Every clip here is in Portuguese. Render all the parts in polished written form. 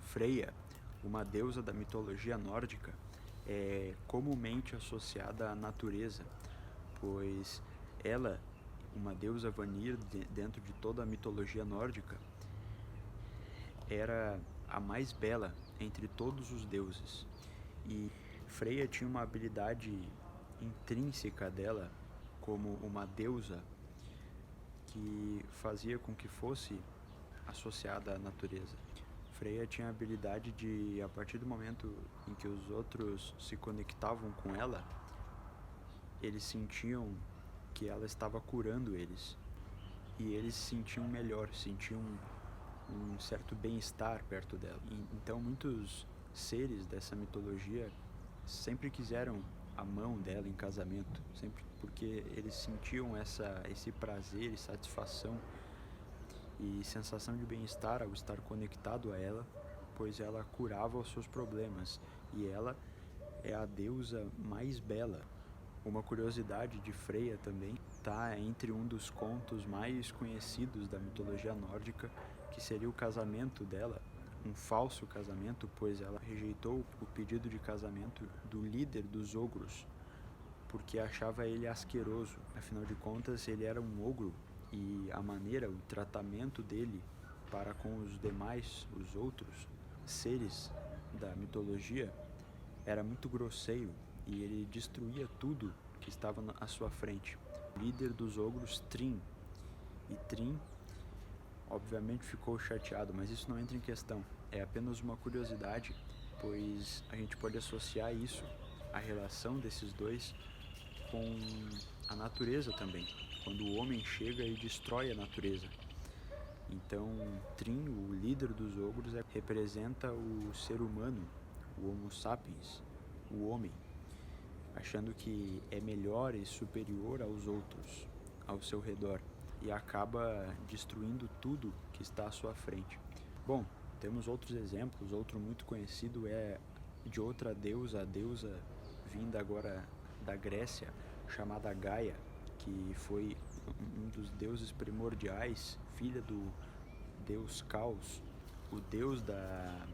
Freya, uma deusa da mitologia nórdica, é comumente associada à natureza, pois ela, uma deusa Vanir dentro de toda a mitologia nórdica, era a mais bela entre todos os deuses. E Freya tinha uma habilidade intrínseca dela como uma deusa que fazia com que fosse associada à natureza. Freya tinha a habilidade de, a partir do momento em que os outros se conectavam com ela, eles sentiam que ela estava curando eles. E eles se sentiam melhor, sentiam um certo bem-estar perto dela. Então muitos seres dessa mitologia sempre quiseram a mão dela em casamento, sempre porque eles sentiam esse prazer e satisfação e sensação de bem-estar ao estar conectado a ela, pois ela curava os seus problemas e ela é a deusa mais bela. Uma curiosidade de Freya também está entre um dos contos mais conhecidos da mitologia nórdica, que seria o casamento dela, um falso casamento, pois ela rejeitou o pedido de casamento do líder dos ogros, porque achava ele asqueroso. Afinal de contas, ele era um ogro e a maneira, o tratamento dele para com os demais, os outros seres da mitologia, era muito grosseiro e ele destruía tudo que estava à sua frente. O líder dos ogros, Thrym. E Thrym, obviamente, ficou chateado, mas isso não entra em questão. É apenas uma curiosidade, pois a gente pode associar isso, a relação desses dois, com a natureza também, quando o homem chega e destrói a natureza. Então, Thrym, o líder dos ogros, representa o ser humano, o Homo sapiens, o homem, achando que é melhor e superior aos outros, ao seu redor, e acaba destruindo tudo que está à sua frente. Bom, temos outros exemplos. Outro muito conhecido é de outra deusa, a deusa vinda agora da Grécia, chamada Gaia, que foi um dos deuses primordiais, filha do deus Caos, o deus da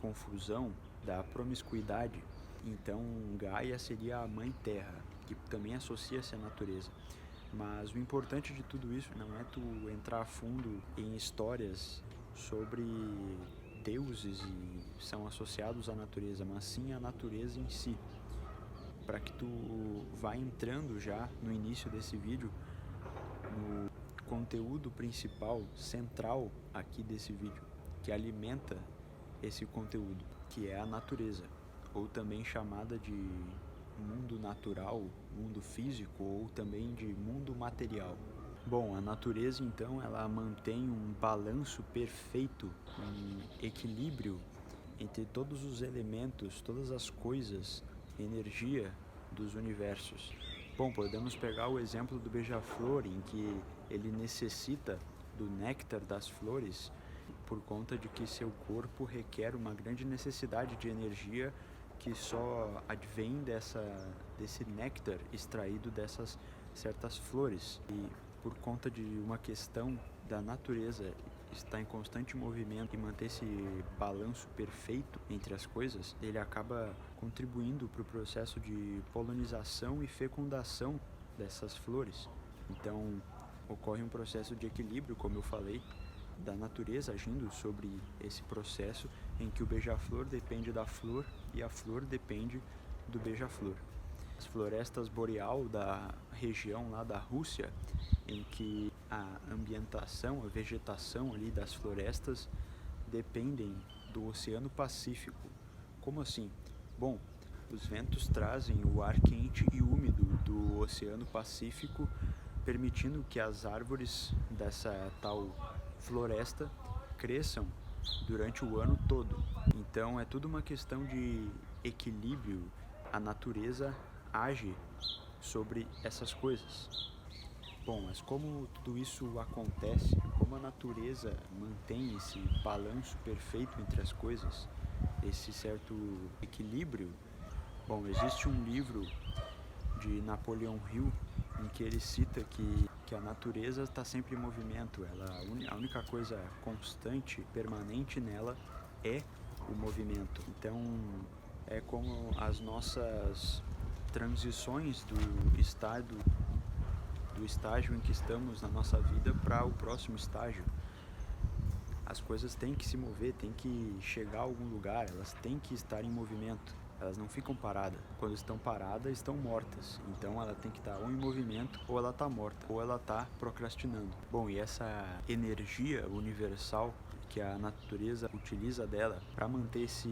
confusão, da promiscuidade. Então Gaia seria a mãe terra, que também associa-se à natureza. Mas o importante de tudo isso não é tu entrar a fundo em histórias sobre deuses e são associados à natureza, mas sim a natureza em si. Para que tu vá entrando já no início desse vídeo no conteúdo principal, central aqui desse vídeo, que alimenta esse conteúdo, que é a natureza, ou também chamada de mundo natural, mundo físico, ou também de mundo material. Bom, a natureza então ela mantém um balanço perfeito, um equilíbrio entre todos os elementos, todas as coisas, energia dos universos. Bom, podemos pegar o exemplo do beija-flor, em que ele necessita do néctar das flores por conta de que seu corpo requer uma grande necessidade de energia que só advém desse néctar extraído dessas certas flores. E por conta de uma questão da natureza estar em constante movimento e manter esse balanço perfeito entre as coisas, ele acaba contribuindo para o processo de polinização e fecundação dessas flores. Então ocorre um processo de equilíbrio, como eu falei, da natureza agindo sobre esse processo em que o beija-flor depende da flor e a flor depende do beija-flor. As florestas boreal da região lá da Rússia, em que a ambientação, a vegetação ali das florestas dependem do Oceano Pacífico. Como assim? Bom, os ventos trazem o ar quente e úmido do Oceano Pacífico, permitindo que as árvores dessa tal floresta cresçam durante o ano todo. Então é tudo uma questão de equilíbrio. A natureza age sobre essas coisas. Bom, mas como tudo isso acontece, como a natureza mantém esse balanço perfeito entre as coisas, esse certo equilíbrio? Bom, existe um livro de Napoleon Hill em que ele cita que a natureza está sempre em movimento. A única coisa constante, permanente nela é o movimento. Então, é como as nossas transições do estágio em que estamos na nossa vida para o próximo estágio. As coisas têm que se mover, têm que chegar a algum lugar, elas têm que estar em movimento. Elas não ficam paradas. Quando estão paradas, estão mortas. Então ela tem que estar ou em movimento, ou ela está morta, ou ela está procrastinando. Bom, e essa energia universal que a natureza utiliza dela para manter esse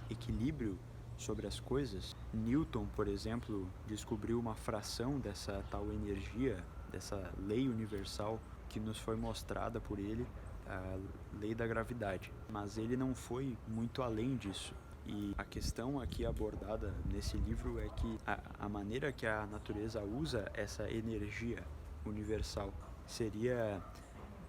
equilíbrio sobre as coisas, Newton, por exemplo, descobriu uma fração dessa tal energia, dessa lei universal que nos foi mostrada por ele, a lei da gravidade. Mas ele não foi muito além disso. E a questão aqui abordada nesse livro é que a maneira que a natureza usa essa energia universal seria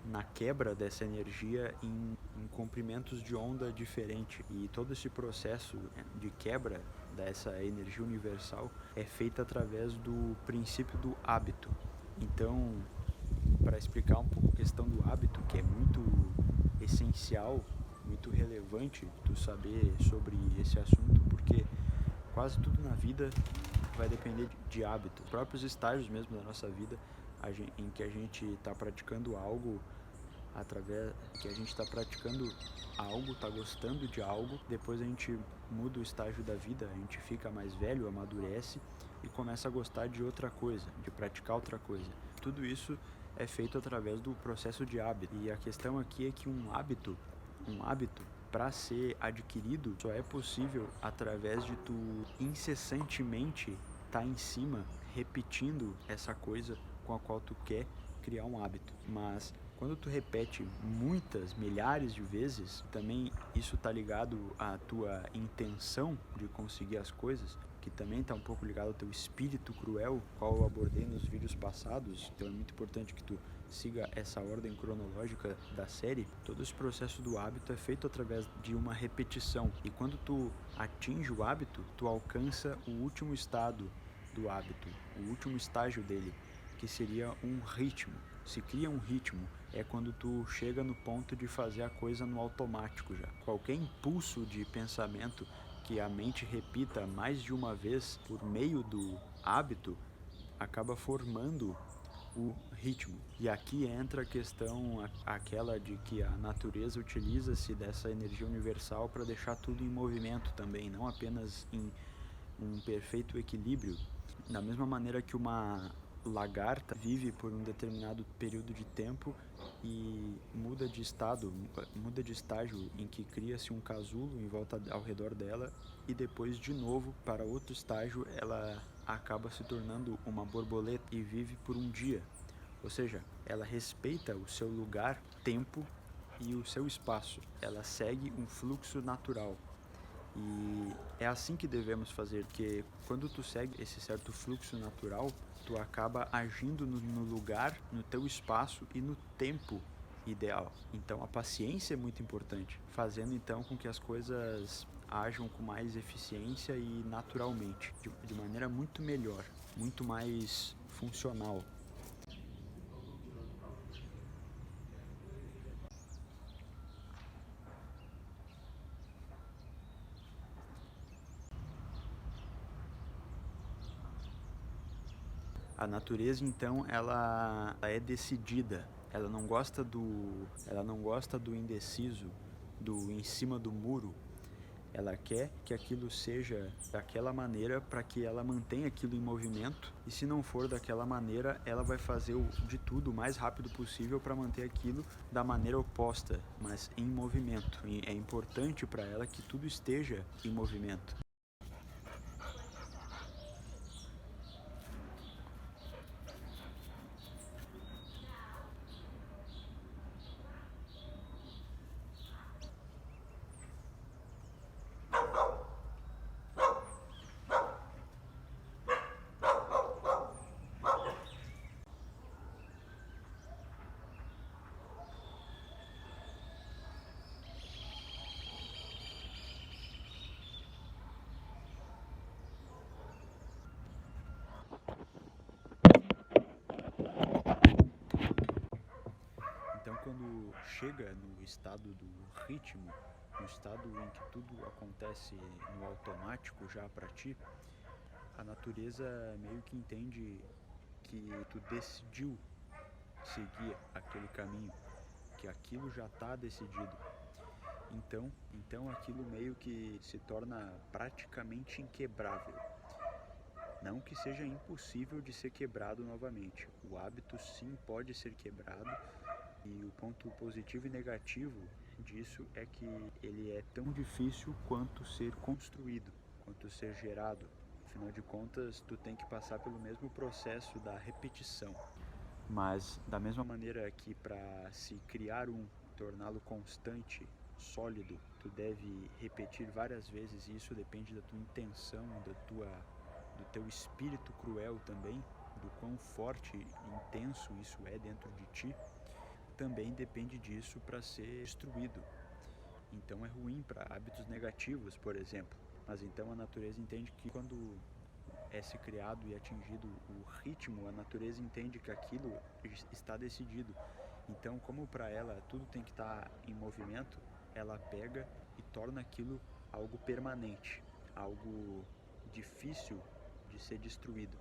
na quebra dessa energia em comprimentos de onda diferente. E todo esse processo de quebra dessa energia universal é feito através do princípio do hábito. Então, para explicar um pouco a questão do hábito, que é muito essencial, muito relevante tu saber sobre esse assunto, porque quase tudo na vida vai depender de hábitos. Os próprios estágios mesmo da nossa vida, em que a gente está praticando algo, através que a gente está praticando algo, está gostando de algo, depois a gente muda o estágio da vida, a gente fica mais velho, amadurece e começa a gostar de outra coisa, de praticar outra coisa. Tudo isso é feito através do processo de hábito. E a questão aqui é que um hábito para ser adquirido só é possível através de tu incessantemente estar em cima, repetindo essa coisa com a qual tu quer criar um hábito. Mas quando tu repete muitas, milhares de vezes, também isso tá ligado à tua intenção de conseguir as coisas, que também está um pouco ligado ao teu espírito cruel, qual eu abordei nos vídeos passados. Então é muito importante que tu siga essa ordem cronológica da série. Todo esse processo do hábito é feito através de uma repetição. E quando tu atinge o hábito, tu alcança o último estado do hábito, o último estágio dele, que seria um ritmo. Se cria um ritmo, é quando tu chega no ponto de fazer a coisa no automático já. Qualquer impulso de pensamento que a mente repita mais de uma vez por meio do hábito, acaba formando o ritmo. E aqui entra a questão, aquela de que a natureza utiliza-se dessa energia universal para deixar tudo em movimento também, não apenas em um perfeito equilíbrio. Da mesma maneira que uma lagarta vive por um determinado período de tempo e muda de estágio em que cria-se um casulo em volta ao redor dela e depois de novo para outro estágio ela acaba se tornando uma borboleta e vive por um dia. Ou seja, ela respeita o seu lugar, tempo e o seu espaço. Ela segue um fluxo natural. E é assim que devemos fazer, porque quando tu segue esse certo fluxo natural, tu acaba agindo no lugar, no teu espaço e no tempo ideal. Então a paciência é muito importante, fazendo então com que as coisas ajam com mais eficiência e naturalmente, de maneira muito melhor, muito mais funcional. A natureza então ela é decidida, ela não gosta do indeciso, do em cima do muro. Ela quer que aquilo seja daquela maneira para que ela mantenha aquilo em movimento, e se não for daquela maneira, ela vai fazer de tudo o mais rápido possível para manter aquilo da maneira oposta, mas em movimento. E é importante para ela que tudo esteja em movimento. aquilo chega no estado do ritmo, no estado em que tudo acontece no automático já para ti, a natureza meio que entende que tu decidiu seguir aquele caminho, que aquilo já está decidido. Então aquilo meio que se torna praticamente inquebrável. Não que seja impossível de ser quebrado novamente. O hábito sim pode ser quebrado, e o ponto positivo e negativo disso é que ele é tão difícil quanto ser construído, quanto ser gerado. Afinal de contas, tu tem que passar pelo mesmo processo da repetição. Mas da mesma maneira que para se criar torná-lo constante, sólido, tu deve repetir várias vezes, e isso depende da tua intenção, do teu espírito cruel também, do quão forte e intenso isso é dentro de ti, também depende disso para ser destruído. Então é ruim para hábitos negativos, por exemplo. Mas então a natureza entende que quando é se criado e atingido o ritmo, a natureza entende que aquilo está decidido. Então, como para ela tudo tem que estar em movimento, ela pega e torna aquilo algo permanente, algo difícil de ser destruído.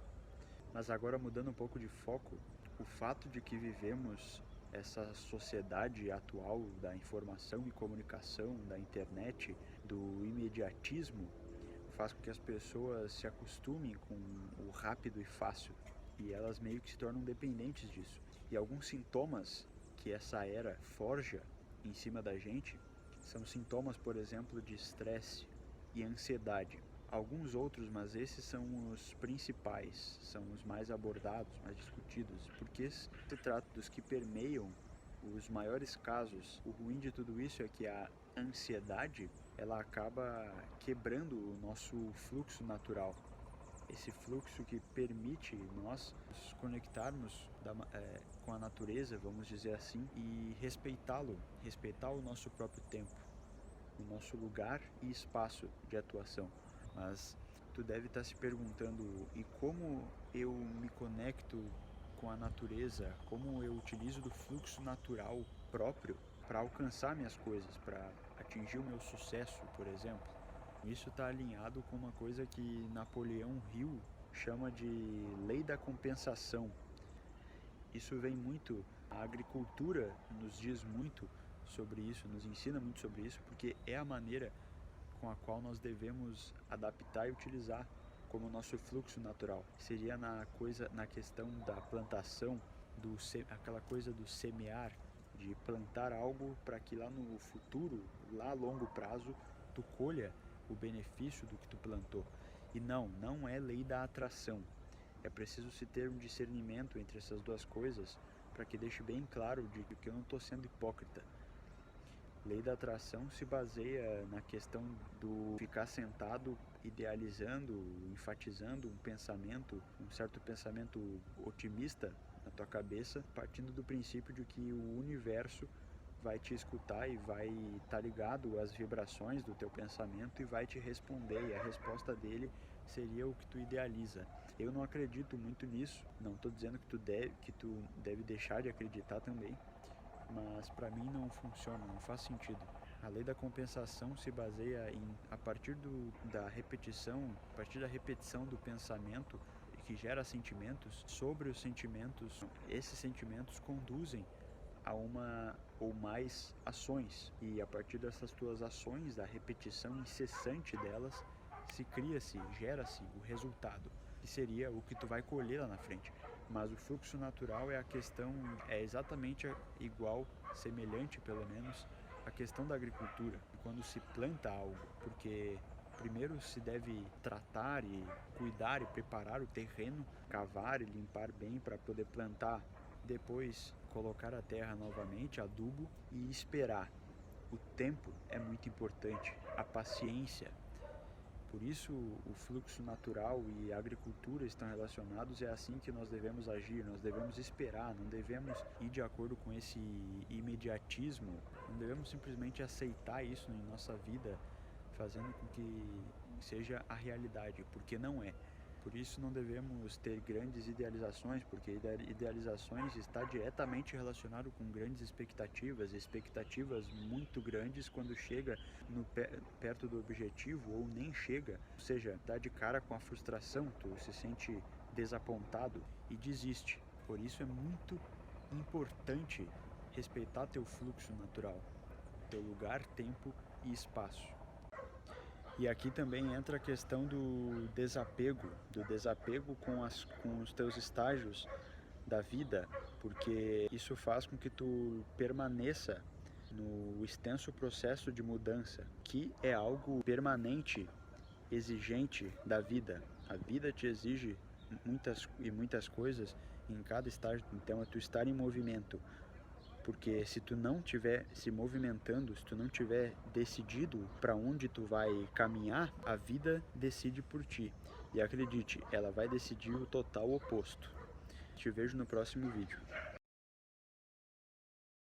Mas agora, mudando um pouco de foco, o fato de que vivemos essa sociedade atual da informação e comunicação, da internet, do imediatismo, faz com que as pessoas se acostumem com o rápido e fácil, e elas meio que se tornam dependentes disso. E alguns sintomas que essa era forja em cima da gente são sintomas, por exemplo, de estresse e ansiedade. Alguns outros, mas esses são os principais, são os mais abordados, mais discutidos, porque se trata dos que permeiam os maiores casos. O ruim de tudo isso é que a ansiedade, ela acaba quebrando o nosso fluxo natural. Esse fluxo que permite nós nos conectarmos com a natureza, vamos dizer assim, e respeitar o nosso próprio tempo, o nosso lugar e espaço de atuação. Mas tu deve estar se perguntando, e como eu me conecto com a natureza, como eu utilizo do fluxo natural próprio para alcançar minhas coisas, para atingir o meu sucesso, por exemplo? Isso está alinhado com uma coisa que Napoleão Hill chama de lei da compensação. Isso vem muito, a agricultura nos diz muito sobre isso, nos ensina muito sobre isso, porque é a maneira com a qual nós devemos adaptar e utilizar como nosso fluxo natural. Seria na questão da plantação, aquela coisa do semear, de plantar algo para que lá no futuro, lá a longo prazo, tu colha o benefício do que tu plantou. E não é lei da atração. É preciso se ter um discernimento entre essas duas coisas para que deixe bem claro de que eu não estou sendo hipócrita. Lei da atração se baseia na questão do ficar sentado idealizando, enfatizando um certo pensamento otimista na tua cabeça, partindo do princípio de que o universo vai te escutar e vai estar ligado às vibrações do teu pensamento e vai te responder, e a resposta dele seria o que tu idealiza. Eu não acredito muito nisso, não estou dizendo que tu deve deixar de acreditar também, mas para mim não funciona, não faz sentido. A lei da compensação se baseia a partir da repetição, a partir da repetição do pensamento que gera sentimentos, sobre os sentimentos, esses sentimentos conduzem a uma ou mais ações, e a partir dessas tuas ações, da repetição incessante delas, gera-se o resultado, que seria o que tu vai colher lá na frente. Mas o fluxo natural é exatamente igual, semelhante pelo menos, à questão da agricultura, quando se planta algo, porque primeiro se deve tratar e cuidar e preparar o terreno, cavar e limpar bem para poder plantar. Depois colocar a terra novamente, adubo, e esperar. O tempo é muito importante, a paciência. Por isso o fluxo natural e a agricultura estão relacionados, é assim que nós devemos agir, nós devemos esperar, não devemos ir de acordo com esse imediatismo, não devemos simplesmente aceitar isso em nossa vida, fazendo com que seja a realidade, porque não é. Por isso não devemos ter grandes idealizações, porque idealizações está diretamente relacionado com grandes expectativas muito grandes quando chega perto do objetivo ou nem chega, ou seja, dá de cara com a frustração, tu se sente desapontado e desiste. Por isso é muito importante respeitar teu fluxo natural, teu lugar, tempo e espaço. E aqui também entra a questão do desapego com os teus estágios da vida, porque isso faz com que tu permaneça no extenso processo de mudança, que é algo permanente, exigente da vida. A vida te exige muitas coisas em cada estágio, então é tu estar em movimento. Porque se tu não estiver se movimentando, se tu não tiver decidido para onde tu vai caminhar, a vida decide por ti. E acredite, ela vai decidir o total oposto. Te vejo no próximo vídeo.